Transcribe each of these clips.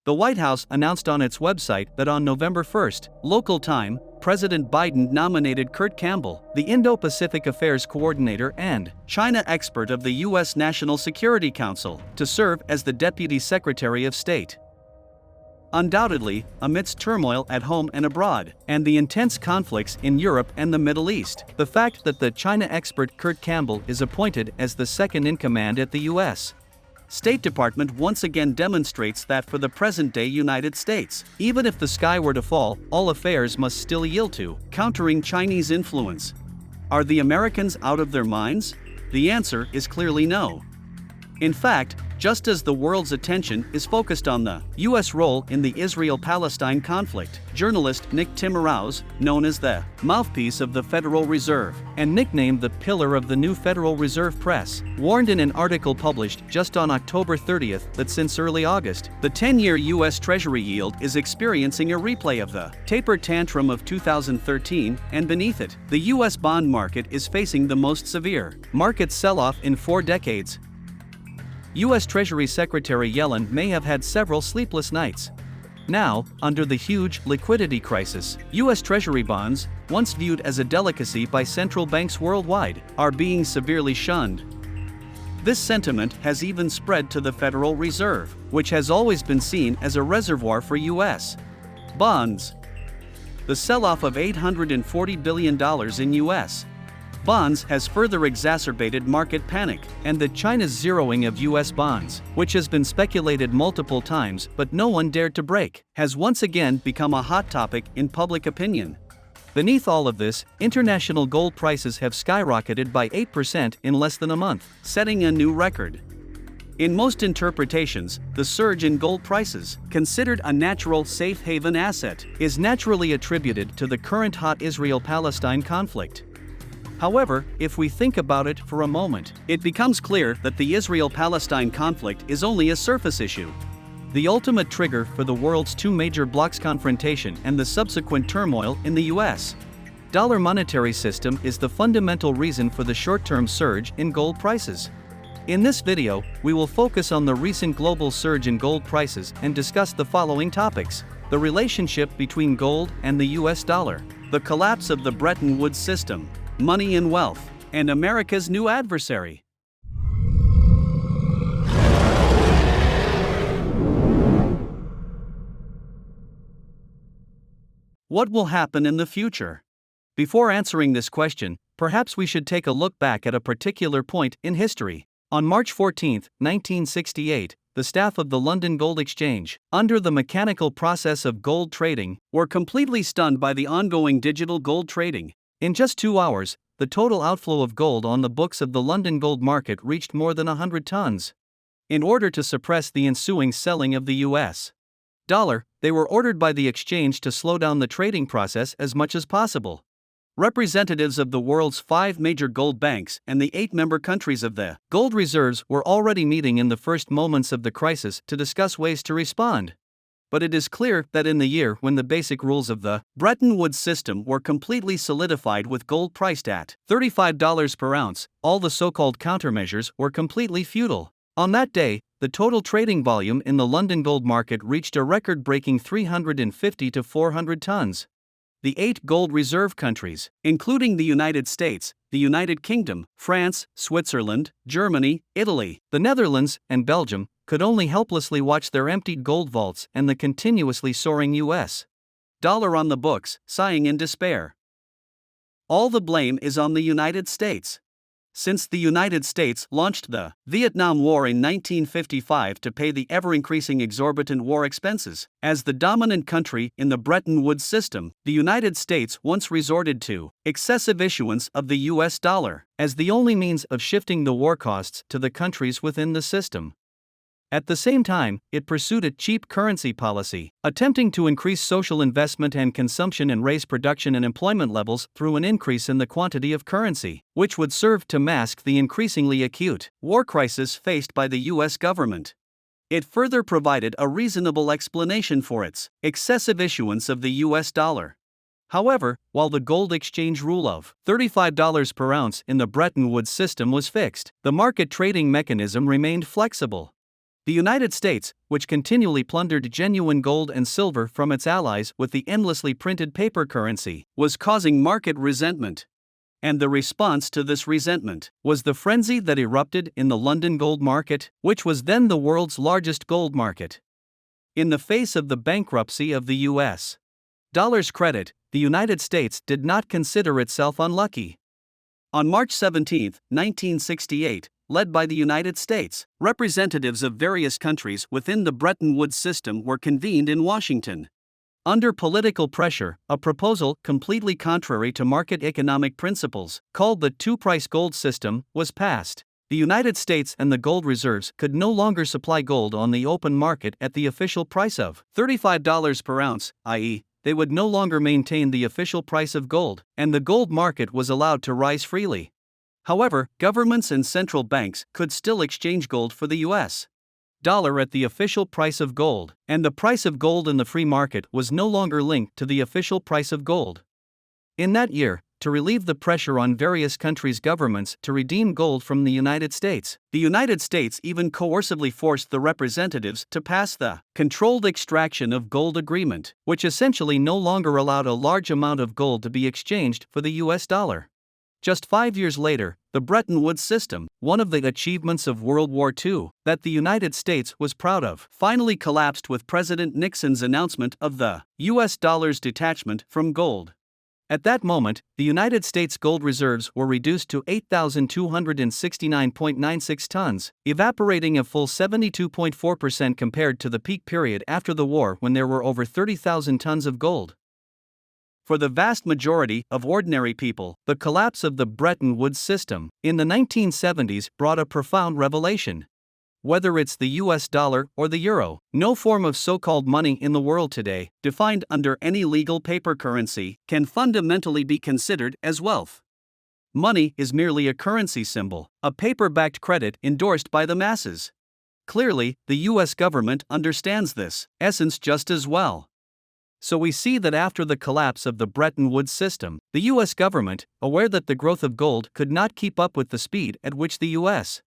The White House announced on its website that on November 1st, local time, President Biden nominated Kurt Campbell, the Indo-Pacific Affairs Coordinator and China expert of the U.S. National Security Council, to serve as the Deputy Secretary of State. Undoubtedly, amidst turmoil at home and abroad, and the intense conflicts in Europe and the Middle East, the fact that the China expert Kurt Campbell is appointed as the second-in-command at the U.S. State Department once again demonstrates that for the present-day United States, even if the sky were to fall, all affairs must still yield to countering Chinese influence. Are the Americans out of their minds? The answer is clearly no. In fact, just as the world's attention is focused on the U.S. role in the Israel-Palestine conflict, journalist Nick Timiraos, known as the mouthpiece of the Federal Reserve, and nicknamed the pillar of the new Federal Reserve Press, warned in an article published just on October 30th that since early August, the 10-year U.S. Treasury yield is experiencing a replay of the taper tantrum of 2013, and beneath it, the U.S. bond market is facing the most severe market sell-off in 4 decades. U.S. Treasury Secretary Yellen may have had several sleepless nights. Now, under the huge liquidity crisis, U.S. Treasury bonds, once viewed as a delicacy by central banks worldwide, are being severely shunned. This sentiment has even spread to the Federal Reserve, which has always been seen as a reservoir for U.S. bonds. The sell-off of $840 billion in U.S. bonds has further exacerbated market panic, and the China's zeroing of U.S. bonds, which has been speculated multiple times but no one dared to break, has once again become a hot topic in public opinion. Beneath all of this, international gold prices have skyrocketed by 8% in less than a month, setting a new record. In most interpretations, the surge in gold prices, considered a natural safe haven asset, is naturally attributed to the current hot Israel-Palestine conflict. However, if we think about it for a moment, it becomes clear that the Israel-Palestine conflict is only a surface issue. The ultimate trigger for the world's 2 major blocs confrontation and the subsequent turmoil in the U.S. dollar monetary system is the fundamental reason for the short-term surge in gold prices. In this video, we will focus on the recent global surge in gold prices and discuss the following topics: the relationship between gold and the U.S. dollar, the collapse of the Bretton Woods system, money and wealth, and America's new adversary. What will happen in the future? Before answering this question, perhaps we should take a look back at a particular point in history. On March 14, 1968, the staff of the London Gold Exchange, under the mechanical process of gold trading, were completely stunned by the ongoing digital gold trading. In just 2 hours, the total outflow of gold on the books of the London gold market reached more than 100 tons. In order to suppress the ensuing selling of the U.S. dollar, they were ordered by the exchange to slow down the trading process as much as possible. Representatives of the world's 5 major gold banks and the 8 member countries of the gold reserves were already meeting in the first moments of the crisis to discuss ways to respond. But it is clear that in the year when the basic rules of the Bretton Woods system were completely solidified with gold priced at $35 per ounce, all the so-called countermeasures were completely futile. On that day, the total trading volume in the London gold market reached a record-breaking 350 to 400 tons. The 8 gold reserve countries, including the United States, the United Kingdom, France, Switzerland, Germany, Italy, the Netherlands, and Belgium, could only helplessly watch their emptied gold vaults and the continuously soaring U.S. dollar on the books, sighing in despair. All the blame is on the United States. Since the United States launched the Vietnam War in 1955 to pay the ever-increasing exorbitant war expenses, as the dominant country in the Bretton Woods system, the United States once resorted to excessive issuance of the U.S. dollar as the only means of shifting the war costs to the countries within the system. At the same time, it pursued a cheap currency policy, attempting to increase social investment and consumption and raise production and employment levels through an increase in the quantity of currency, which would serve to mask the increasingly acute war crisis faced by the U.S. government. It further provided a reasonable explanation for its excessive issuance of the U.S. dollar. However, while the gold exchange rule of $35 per ounce in the Bretton Woods system was fixed, the market trading mechanism remained flexible. The United States, which continually plundered genuine gold and silver from its allies with the endlessly printed paper currency, was causing market resentment. And the response to this resentment was the frenzy that erupted in the London gold market, which was then the world's largest gold market. In the face of the bankruptcy of the U.S. dollar's credit, the United States did not consider itself unlucky. On March 17, 1968, led by the United States, representatives of various countries within the Bretton Woods system were convened in Washington. Under political pressure, a proposal completely contrary to market economic principles, called the two-price gold system, was passed. The United States and the gold reserves could no longer supply gold on the open market at the official price of $35 per ounce, i.e., they would no longer maintain the official price of gold, and the gold market was allowed to rise freely. However, governments and central banks could still exchange gold for the U.S. dollar at the official price of gold, and the price of gold in the free market was no longer linked to the official price of gold. In that year, to relieve the pressure on various countries' governments to redeem gold from the United States even coercively forced the representatives to pass the Controlled Extraction of Gold Agreement, which essentially no longer allowed a large amount of gold to be exchanged for the US dollar. Just 5 years later, the Bretton Woods system, one of the achievements of World War II that the United States was proud of, finally collapsed with President Nixon's announcement of the US dollar's detachment from gold. At that moment, the United States gold reserves were reduced to 8,269.96 tons, evaporating a full 72.4% compared to the peak period after the war when there were over 30,000 tons of gold. For the vast majority of ordinary people, the collapse of the Bretton Woods system in the 1970s brought a profound revelation. Whether it's the US dollar or the euro, no form of so-called money in the world today, defined under any legal paper currency, can fundamentally be considered as wealth. Money is merely a currency symbol, a paper-backed credit endorsed by the masses. Clearly, the US government understands this essence just as well. So we see that after the collapse of the Bretton Woods system, the US government, aware that the growth of gold could not keep up with the speed at which the US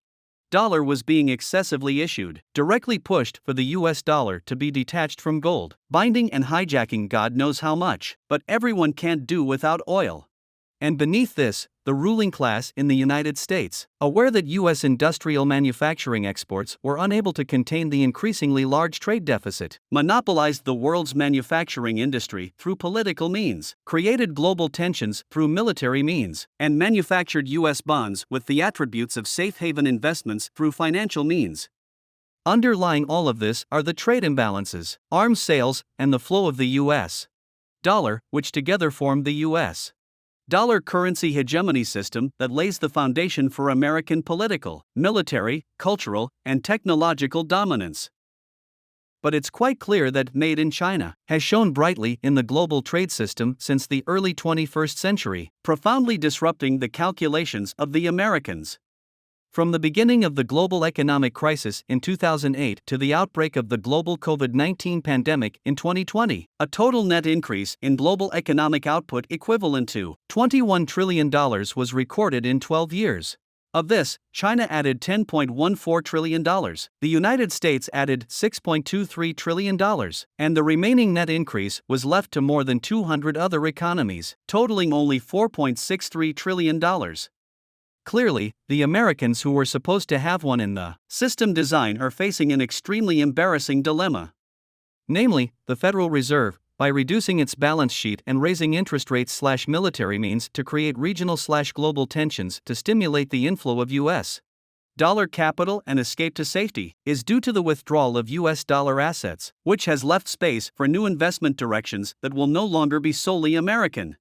dollar was being excessively issued, directly pushed for the US dollar to be detached from gold, binding and hijacking God knows how much, but everyone can't do without oil. And beneath this, the ruling class in the United States, aware that US industrial manufacturing exports were unable to contain the increasingly large trade deficit, monopolized the world's manufacturing industry through political means, created global tensions through military means, and manufactured US bonds with the attributes of safe haven investments through financial means. Underlying all of this are the trade imbalances, arms sales, and the flow of the US dollar, which together form the US dollar currency hegemony system that lays the foundation for American political, military, cultural, and technological dominance. But it's quite clear that Made in China has shone brightly in the global trade system since the early 21st century, profoundly disrupting the calculations of the Americans. From the beginning of the global economic crisis in 2008 to the outbreak of the global COVID-19 pandemic in 2020, a total net increase in global economic output equivalent to $21 trillion was recorded in 12 years. Of this, China added $10.14 trillion, the United States added $6.23 trillion, and the remaining net increase was left to more than 200 other economies, totaling only $4.63 trillion. Clearly, the Americans who were supposed to have one in the system design are facing an extremely embarrassing dilemma. Namely, the Federal Reserve, by reducing its balance sheet and raising interest rates/military means to create regional/global tensions to stimulate the inflow of US dollar capital and escape to safety, is due to the withdrawal of US dollar assets, which has left space for new investment directions that will no longer be solely American.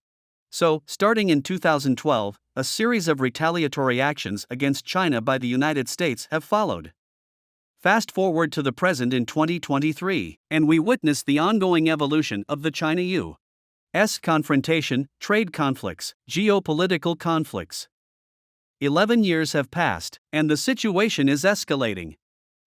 So, starting in 2012, a series of retaliatory actions against China by the United States have followed. Fast forward to the present in 2023, and we witness the ongoing evolution of the China-US confrontation, trade conflicts, geopolitical conflicts. 11 years have passed, and the situation is escalating.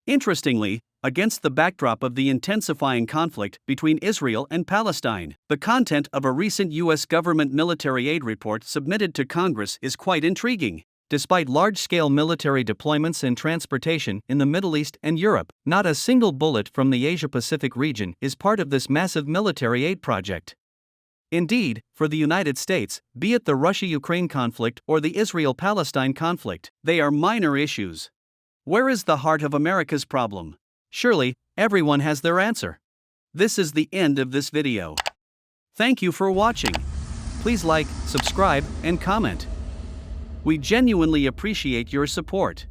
Interestingly, against the backdrop of the intensifying conflict between Israel and Palestine, the content of a recent U.S. government military aid report submitted to Congress is quite intriguing. Despite large-scale military deployments and transportation in the Middle East and Europe, not a single bullet from the Asia-Pacific region is part of this massive military aid project. Indeed, for the United States, be it the Russia-Ukraine conflict or the Israel-Palestine conflict, they are minor issues. Where is the heart of America's problem? Surely, everyone has their answer. This is the end of this video. Thank you for watching. Please like, subscribe, and comment. We genuinely appreciate your support.